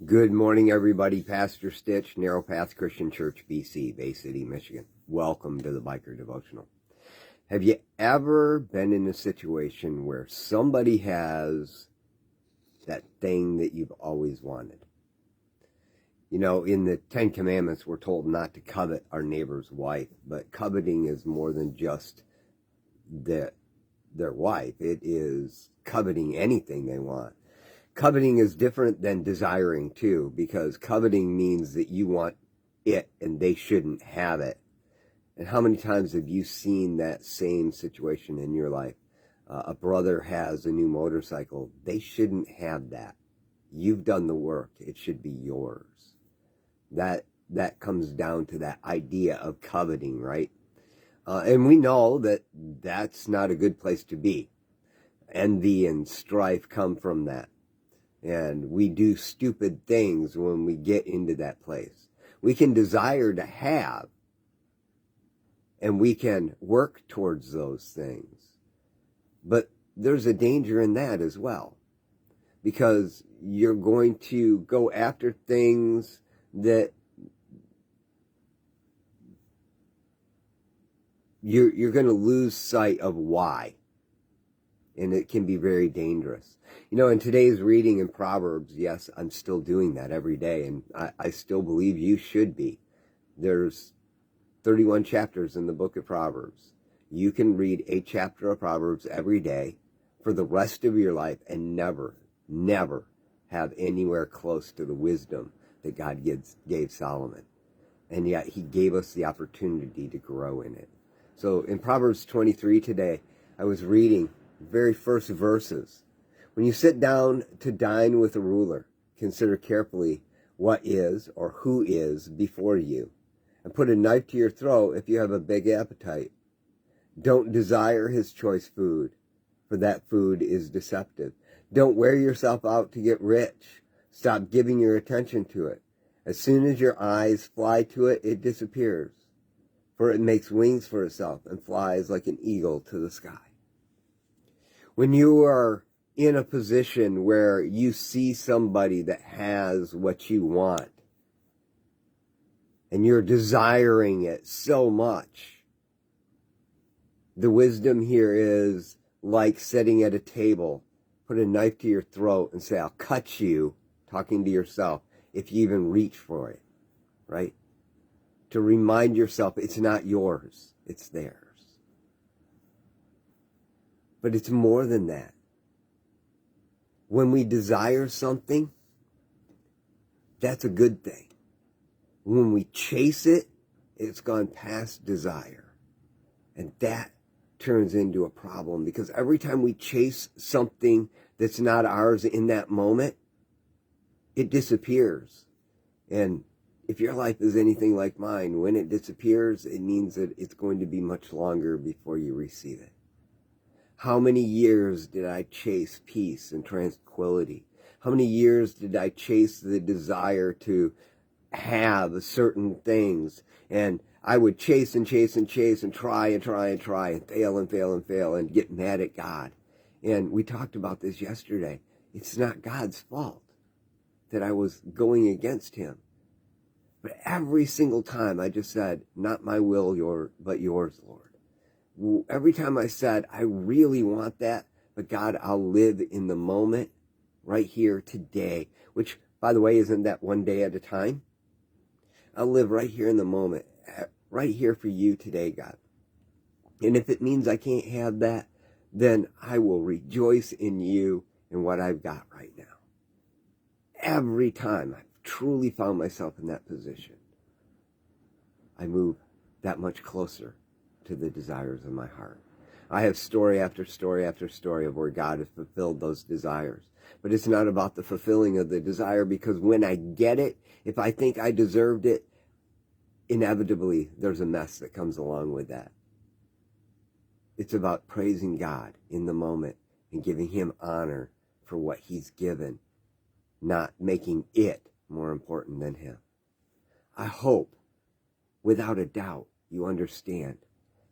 Good morning, everybody. Pastor Stitch, Narrow Path Christian Church, BC, Bay City, Michigan. Welcome to the Biker Devotional. Have you ever been in a situation where somebody has that thing that you've always wanted? You know, in the Ten Commandments, we're told not to covet our neighbor's wife, but coveting is more than just their wife. It is coveting anything they want. Coveting is different than desiring too, because coveting means that you want it and they shouldn't have it. And how many times have you seen that same situation in your life? A brother has a new motorcycle. They shouldn't have that. You've done the work. It should be yours. That comes down to that idea of coveting, right? And we know that that's not a good place to be. Envy and strife come from that. And we do stupid things when we get into that place. We can desire to have, and we can work towards those things. But there's a danger in that as well, because you're going to go after things that you're going to lose sight of why. And it can be very dangerous. You know, in today's reading in Proverbs, yes, I'm still doing that every day, and I still believe you should be. There's 31 chapters in the book of Proverbs. You can read a chapter of Proverbs every day for the rest of your life and never have anywhere close to the wisdom that God gave Solomon. And yet he gave us the opportunity to grow in it. So in Proverbs 23 today, I was reading very first verses. When you sit down to dine with a ruler, consider carefully what is or who is before you, and put a knife to your throat if you have a big appetite. Don't desire his choice food, for that food is deceptive. Don't wear yourself out to get rich. Stop giving your attention to it. As soon as your eyes fly to it, it disappears, for it makes wings for itself and flies like an eagle to the sky. When you are in a position where you see somebody that has what you want, and you're desiring it so much, the wisdom here is like sitting at a table, put a knife to your throat and say, I'll cut you, talking to yourself, if you even reach for it, right? To remind yourself it's not yours, it's theirs. But it's more than that. When we desire something, that's a good thing. When we chase it, it's gone past desire. And that turns into a problem, because every time we chase something that's not ours in that moment, it disappears. And if your life is anything like mine, when it disappears, it means that it's going to be much longer before you receive it. How many years did I chase peace and tranquility? How many years did I chase the desire to have certain things? And I would chase and chase and chase and try and try and try and fail and fail and fail and get mad at God. And we talked about this yesterday. It's not God's fault that I was going against him. But every single time I just said, not my will, but yours, Lord. Every time I said, I really want that, but God, I'll live in the moment right here today, which, by the way, isn't that one day at a time? I'll live right here in the moment, right here for you today, God. And if it means I can't have that, then I will rejoice in you and what I've got right now. Every time I've truly found myself in that position, I move that much closer to the desires of my heart. I have story after story after story of where God has fulfilled those desires. But it's not about the fulfilling of the desire, because when I get it, if I think I deserved it, inevitably there's a mess that comes along with that. It's about praising God in the moment and giving him honor for what he's given, not making it more important than him. I hope, without a doubt, you understand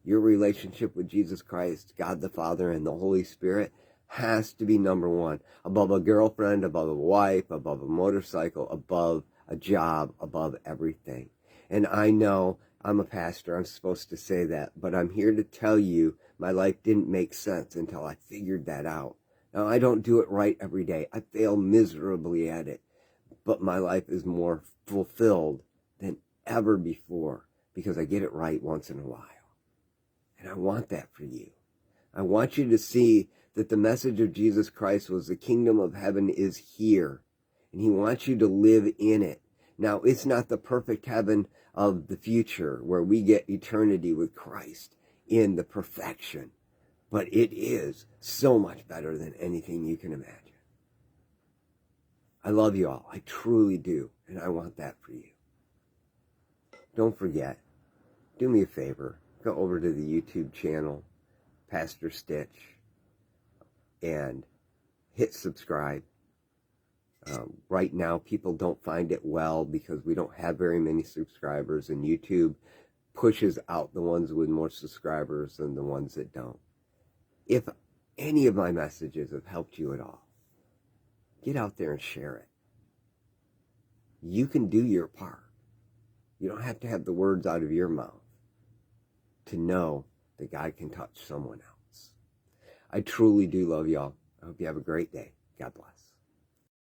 your relationship with Jesus Christ, God the Father, and the Holy Spirit has to be number one. Above a girlfriend, above a wife, above a motorcycle, above a job, above everything. And I know I'm a pastor, I'm supposed to say that, but I'm here to tell you my life didn't make sense until I figured that out. Now, I don't do it right every day. I fail miserably at it, but my life is more fulfilled than ever before because I get it right once in a while. And I want that for you. I want you to see that the message of Jesus Christ was the kingdom of heaven is here, and he wants you to live in it. Now, it's not the perfect heaven of the future where we get eternity with Christ in the perfection, but it is so much better than anything you can imagine. I love you all. I truly do, and I want that for you. Don't forget, do me a favor, go over to the YouTube channel, Pastor Stitch, and hit subscribe. Right now, people don't find it well because we don't have very many subscribers, and YouTube pushes out the ones with more subscribers than the ones that don't. If any of my messages have helped you at all, get out there and share it. You can do your part. You don't have to have the words out of your mouth to know that God can touch someone else. I truly do love y'all. I hope you have a great day. God bless.